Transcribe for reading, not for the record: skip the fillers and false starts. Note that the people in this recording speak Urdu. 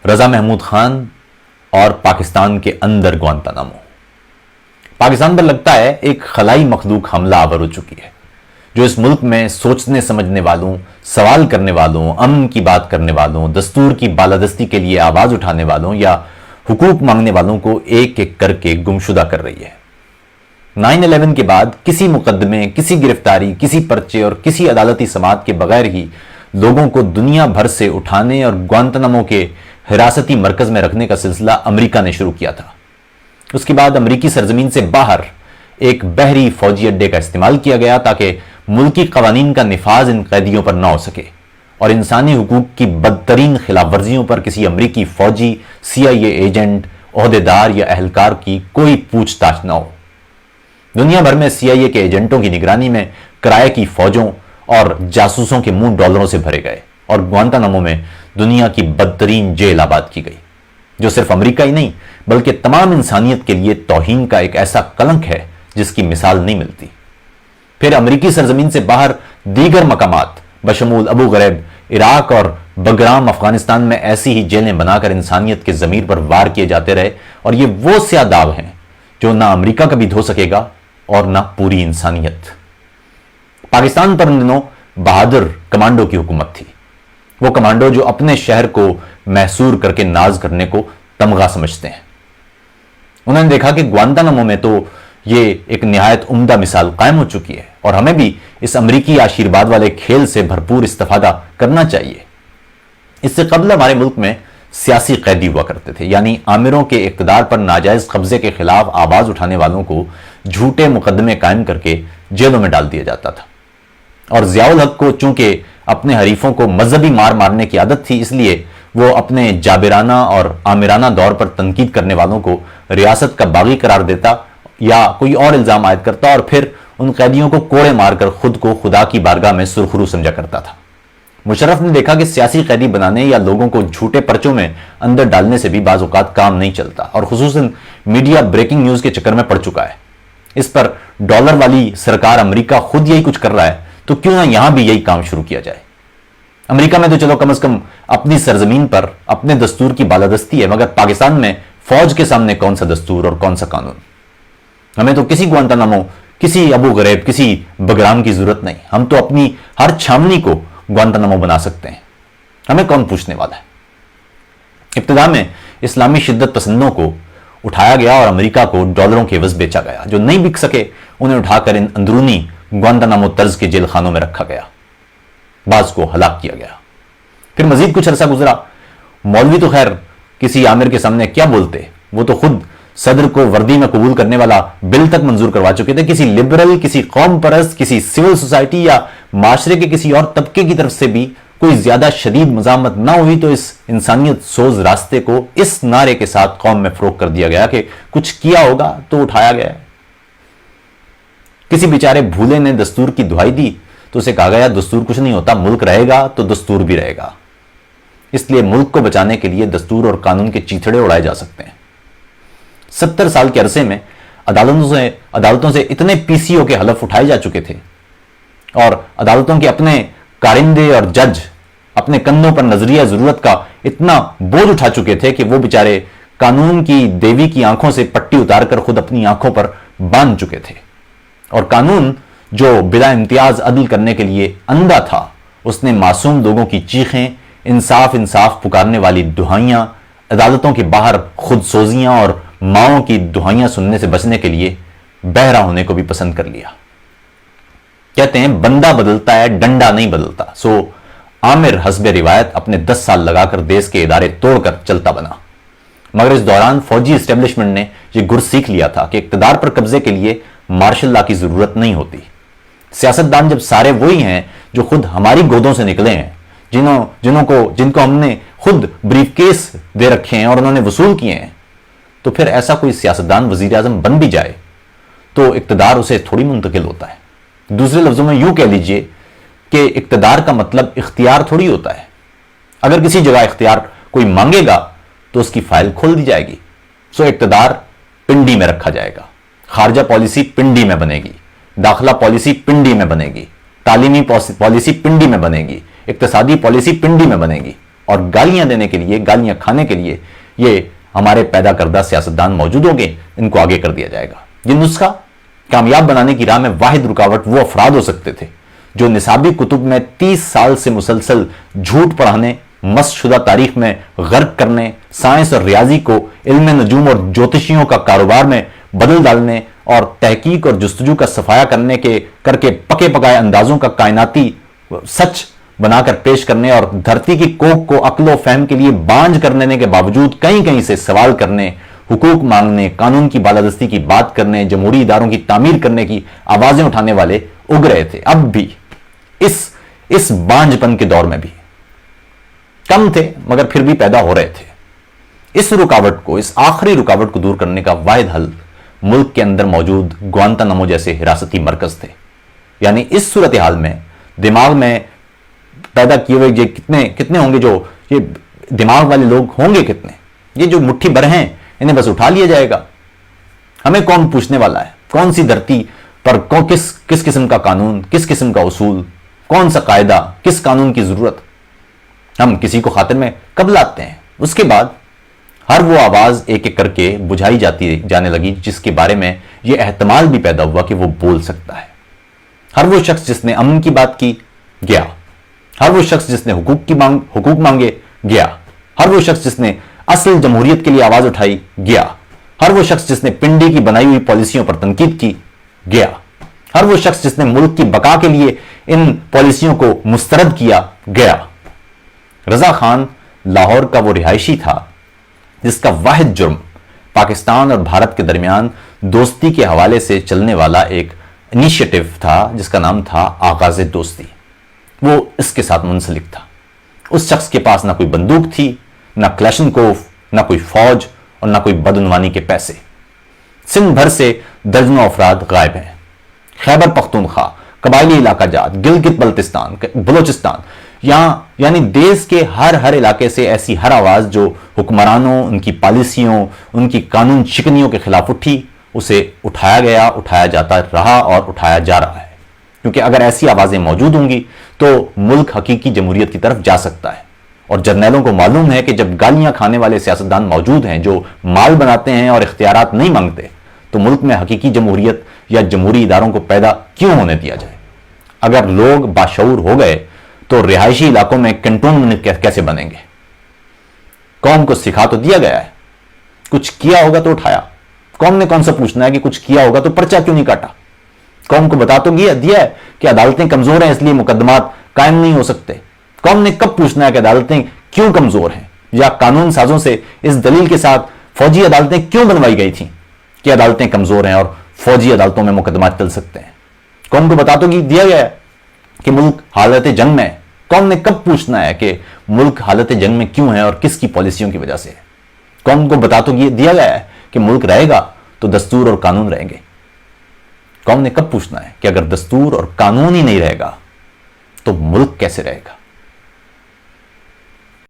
رضا محمود خان اور پاکستان کے اندر گوانتانامو۔ پاکستان پر لگتا ہے ایک خلائی مخلوق حملہ آور ہو چکی ہے، جو اس ملک میں سوچنے سمجھنے والوں، سوال کرنے والوں، امن کی بات کرنے والوں، دستور کی بالادستی کے لیے آواز اٹھانے والوں یا حقوق مانگنے والوں کو ایک ایک کر کے گمشدہ کر رہی ہے۔ 9/11 کے بعد کسی مقدمے، کسی گرفتاری، کسی پرچے اور کسی عدالتی سماعت کے بغیر ہی لوگوں کو دنیا بھر سے اٹھانے اور گوانتانامو کے حراستی مرکز میں رکھنے کا سلسلہ امریکہ نے شروع کیا تھا۔ اس کے بعد امریکی سرزمین سے باہر ایک بحری فوجی اڈے کا استعمال کیا گیا تاکہ ملکی قوانین کا نفاذ ان قیدیوں پر نہ ہو سکے اور انسانی حقوق کی بدترین خلاف ورزیوں پر کسی امریکی فوجی، CIA ایجنٹ، عہدیدار یا اہلکار کی کوئی پوچھ تاچھ نہ ہو۔ دنیا بھر میں CIA کے ایجنٹوں کی نگرانی میں کرائے کی فوجوں اور جاسوسوں کے منہ ڈالروں سے بھرے گئے اور گوانتانامو میں دنیا کی بدترین جیل آباد کی گئی، جو صرف امریکہ ہی نہیں بلکہ تمام انسانیت کے لیے توہین کا ایک ایسا کلنک ہے جس کی مثال نہیں ملتی۔ پھر امریکی سرزمین سے باہر دیگر مقامات بشمول ابو غریب عراق اور بگرام افغانستان میں ایسی ہی جیلیں بنا کر انسانیت کے ضمیر پر وار کیے جاتے رہے، اور یہ وہ سیاہ داغ ہیں جو نہ امریکہ کبھی دھو سکے گا اور نہ پوری انسانیت۔ پاکستان پر ان دنوں بہادر کمانڈو کی حکومت تھی، وہ کمانڈو جو اپنے شہر کو محصور کر کے ناز کرنے کو تمغہ سمجھتے ہیں۔ انہوں نے دیکھا کہ گوانتانامو میں تو یہ ایک نہایت عمدہ مثال قائم ہو چکی ہے اور ہمیں بھی اس امریکی آشیرواد والے کھیل سے بھرپور استفادہ کرنا چاہیے۔ اس سے قبل ہمارے ملک میں سیاسی قیدی ہوا کرتے تھے، یعنی آمروں کے اقتدار پر ناجائز قبضے کے خلاف آواز اٹھانے والوں کو جھوٹے مقدمے قائم کر کے جیلوں میں ڈال دیا جاتا تھا، اور ضیاء الحق کو چونکہ اپنے حریفوں کو مذہبی مار مارنے کی عادت تھی، اس لیے وہ اپنے جابرانہ اور آمرانہ دور پر تنقید کرنے والوں کو ریاست کا باغی قرار دیتا یا کوئی اور الزام عائد کرتا اور پھر ان قیدیوں کو کوڑے مار کر خود کو خدا کی بارگاہ میں سرخرو سمجھا کرتا تھا۔ مشرف نے دیکھا کہ سیاسی قیدی بنانے یا لوگوں کو جھوٹے پرچوں میں اندر ڈالنے سے بھی بعض اوقات کام نہیں چلتا، اور خصوصاً میڈیا بریکنگ نیوز کے چکر میں پڑ چکا ہے۔ اس پر ڈالر والی سرکار امریکہ خود یہی کچھ کر رہا ہے، تو کیوں نہ یہاں بھی یہی کام شروع کیا جائے۔ امریکہ میں تو چلو کم از کم اپنی سرزمین پر اپنے دستور کی بالادستی ہے، مگر پاکستان میں فوج کے سامنے کون سا دستور اور کون سا قانون؟ ہمیں تو کسی گوانتانامو، کسی ابو غریب، کسی بگرام کی ضرورت نہیں، ہم تو اپنی ہر چھامنی کو گوانتانامو بنا سکتے ہیں، ہمیں کون پوچھنے والا ہے؟ ابتدا میں اسلامی شدت پسندوں کو اٹھایا گیا اور امریکہ کو ڈالروں کے عوض بیچا گیا، جو نہیں بک سکے انہیں اٹھا کر ان اندرونی گوانتانامو طرز کے جیل خانوں میں رکھا گیا، بعض کو ہلاک کیا گیا۔ پھر مزید کچھ عرصہ گزرا، مولوی تو خیر کسی عامر کے سامنے کیا بولتے، وہ تو خود صدر کو وردی میں قبول کرنے والا بل تک منظور کروا چکے تھے۔ کسی لبرل، کسی قوم پرست، کسی سول سوسائٹی یا معاشرے کے کسی اور طبقے کی طرف سے بھی کوئی زیادہ شدید مزاحمت نہ ہوئی تو اس انسانیت سوز راستے کو اس نعرے کے ساتھ قوم میں فروغ کر دیا گیا کہ کچھ کیا ہوگا تو اٹھایا گیا ہے۔ کسی بیچارے بھولے نے دستور کی دہائی دی تو اسے کہا گیا دستور کچھ نہیں ہوتا، ملک رہے گا تو دستور بھی رہے گا۔ اس لیے ملک کو بچانے کے لیے دستور اور قانون کے چیتھڑے اڑائے جا سکتے ہیں۔ 70 سال کے عرصے میں عدالتوں سے اتنے PCO کے حلف اٹھائے جا چکے تھے، اور عدالتوں کے اپنے کارندے اور جج اپنے کندھوں پر نظریہ ضرورت کا اتنا بوجھ اٹھا چکے تھے کہ وہ بیچارے قانون کی دیوی کی آنکھوں سے پٹی اتار کر خود اپنی آنکھوں پر باندھ چکے تھے، اور قانون جو بلا امتیاز عدل کرنے کے لیے اندھا تھا، اس نے معصوم لوگوں کی چیخیں، انصاف انصاف پکارنے والی دہائیاں، عدالتوں کے باہر خود سوزیاں اور ماؤں کی دہائیاں سننے سے بچنے کے لیے بہرا ہونے کو بھی پسند کر لیا۔ کہتے ہیں بندہ بدلتا ہے، ڈنڈا نہیں بدلتا، سو عامر حسب روایت اپنے 10 سال لگا کر دیس کے ادارے توڑ کر چلتا بنا، مگر اس دوران فوجی اسٹیبلشمنٹ نے یہ گر سیکھ لیا تھا کہ اقتدار پر قبضے کے لیے مارشل لا کی ضرورت نہیں ہوتی۔ سیاستدان جب سارے وہی ہیں جو خود ہماری گودوں سے نکلے ہیں، جن کو ہم نے خود بریف کیس دے رکھے ہیں اور انہوں نے وصول کیے ہیں، تو پھر ایسا کوئی سیاستدان وزیر اعظم بن بھی جائے تو اقتدار اسے تھوڑی منتقل ہوتا ہے۔ دوسرے لفظوں میں یوں کہہ لیجئے کہ اقتدار کا مطلب اختیار تھوڑی ہوتا ہے۔ اگر کسی جگہ اختیار کوئی مانگے گا تو اس کی فائل کھول دی جائے گی، سو اقتدار پنڈی میں رکھا جائے گا، خارجہ پالیسی پنڈی میں بنے گی، داخلہ پالیسی پنڈی میں بنے گی، تعلیمی پالیسی پنڈی میں بنے گی، اقتصادی پالیسی پنڈی میں بنے گی، اور گالیاں دینے کے لیے، گالیاں کھانے کے لیے یہ ہمارے پیدا کردہ سیاستدان موجود ہوں گے، ان کو آگے کر دیا جائے گا۔ یہ نسخہ کامیاب بنانے کی راہ میں واحد رکاوٹ وہ افراد ہو سکتے تھے جو نصابی کتب میں 30 سال سے مسلسل جھوٹ پڑھانے، مست شدہ تاریخ میں غرق کرنے، سائنس اور ریاضی کو علم نجوم اور جوتشیوں کا کاروبار میں بدل ڈالنے اور تحقیق اور جستجو کا صفایا کر کے پکے پکائے اندازوں کا کائناتی سچ بنا کر پیش کرنے اور دھرتی کی کوکھ کو عقل و فہم کے لیے بانجھ کر دینے کے باوجود کہیں کہیں سے سوال کرنے، حقوق مانگنے، قانون کی بالادستی کی بات کرنے، جمہوری اداروں کی تعمیر کرنے کی آوازیں اٹھانے والے اگ رہے تھے۔ اب بھی اس بانجھ پن کے دور میں بھی کم تھے، مگر پھر بھی پیدا ہو رہے تھے۔ اس رکاوٹ کو، اس آخری رکاوٹ کو دور کرنے کا واحد حل ملک کے اندر موجود گوانتانامو جیسے حراستی مرکز تھے۔ یعنی اس صورتحال میں دماغ میں پیدا کیے ہوئے یہ کتنے ہوں گے، جو یہ دماغ والے لوگ ہوں گے کتنے، یہ جو مٹھی بھر ہیں انہیں بس اٹھا لیا جائے گا۔ ہمیں کون پوچھنے والا ہے؟ کون سی دھرتی پر کس قسم کا قانون، کس قسم کا اصول، کون سا قاعدہ، کس قانون کی ضرورت ہم کسی کو خاطر میں کب لاتے ہیں؟ اس کے بعد ہر وہ آواز ایک ایک کر کے بجھائی جانے لگی جس کے بارے میں یہ احتمال بھی پیدا ہوا کہ وہ بول سکتا ہے۔ ہر وہ شخص جس نے امن کی بات کی گیا، ہر وہ شخص جس نے حقوق مانگے گیا، ہر وہ شخص جس نے اصل جمہوریت کے لیے آواز اٹھائی گیا، ہر وہ شخص جس نے پنڈی کی بنائی ہوئی پالیسیوں پر تنقید کی گیا، ہر وہ شخص جس نے ملک کی بقا کے لیے ان پالیسیوں کو مسترد کیا گیا۔ رضا خان لاہور کا وہ رہائشی تھا جس کا واحد جرم پاکستان اور بھارت کے درمیان دوستی کے حوالے سے چلنے والا ایک انیشیٹو تھا جس کا نام تھا آغاز دوستی۔ وہ اس کے ساتھ منسلک تھا۔ اس شخص کے پاس نہ کوئی بندوق تھی، نہ کلیشنکوف، نہ کوئی فوج اور نہ کوئی بدعنوانی کے پیسے۔ سندھ بھر سے درجنوں افراد غائب ہیں۔ خیبر پختونخوا، قبائلی علاقہ جات، گلگت بلتستان، بلوچستان، یعنی دیش کے ہر علاقے سے ایسی ہر آواز جو حکمرانوں، ان کی پالیسیوں، ان کی قانون شکنیوں کے خلاف اٹھی، اسے اٹھایا جاتا رہا اور اٹھایا جا رہا ہے۔ کیونکہ اگر ایسی آوازیں موجود ہوں گی تو ملک حقیقی جمہوریت کی طرف جا سکتا ہے۔ اور جرنیلوں کو معلوم ہے کہ جب گالیاں کھانے والے سیاستدان موجود ہیں جو مال بناتے ہیں اور اختیارات نہیں مانگتے، تو ملک میں حقیقی جمہوریت یا جمہوری اداروں کو پیدا کیوں ہونے دیا جائے؟ اگر لوگ باشعور ہو گئے تو رہائشی علاقوں میں کنٹونمنٹ کیسے بنیں گے؟ قوم کو سکھا تو دیا گیا ہے، کچھ کیا ہوگا تو اٹھایا۔ قوم نے کون سا پوچھنا ہے کہ کچھ کیا ہوگا تو پرچہ کیوں نہیں کاٹا؟ قوم کو بتا تو دیا ہے کہ عدالتیں کمزور ہیں اس لیے مقدمات قائم نہیں ہو سکتے۔ قوم نے کب پوچھنا ہے کہ عدالتیں کیوں کمزور ہیں، یا قانون سازوں سے اس دلیل کے ساتھ فوجی عدالتیں کیوں بنوائی گئی تھیں کہ عدالتیں کمزور ہیں اور فوجی عدالتوں میں مقدمات چل سکتے ہیں؟ قوم کو بتا تو دیا گیا ہے کہ ملک حالت جنگ میں ہے۔ قوم نے کب پوچھنا ہے کہ ملک حالت جنگ میں کیوں ہے اور کس کی پالیسیوں کی وجہ سے ہے؟ قوم کو بتا تو دیا گیا ہے کہ ملک رہے گا تو دستور اور قانون رہیں گے۔ قوم نے کب پوچھنا ہے کہ اگر دستور اور قانون ہی نہیں رہے گا تو ملک کیسے رہے گا؟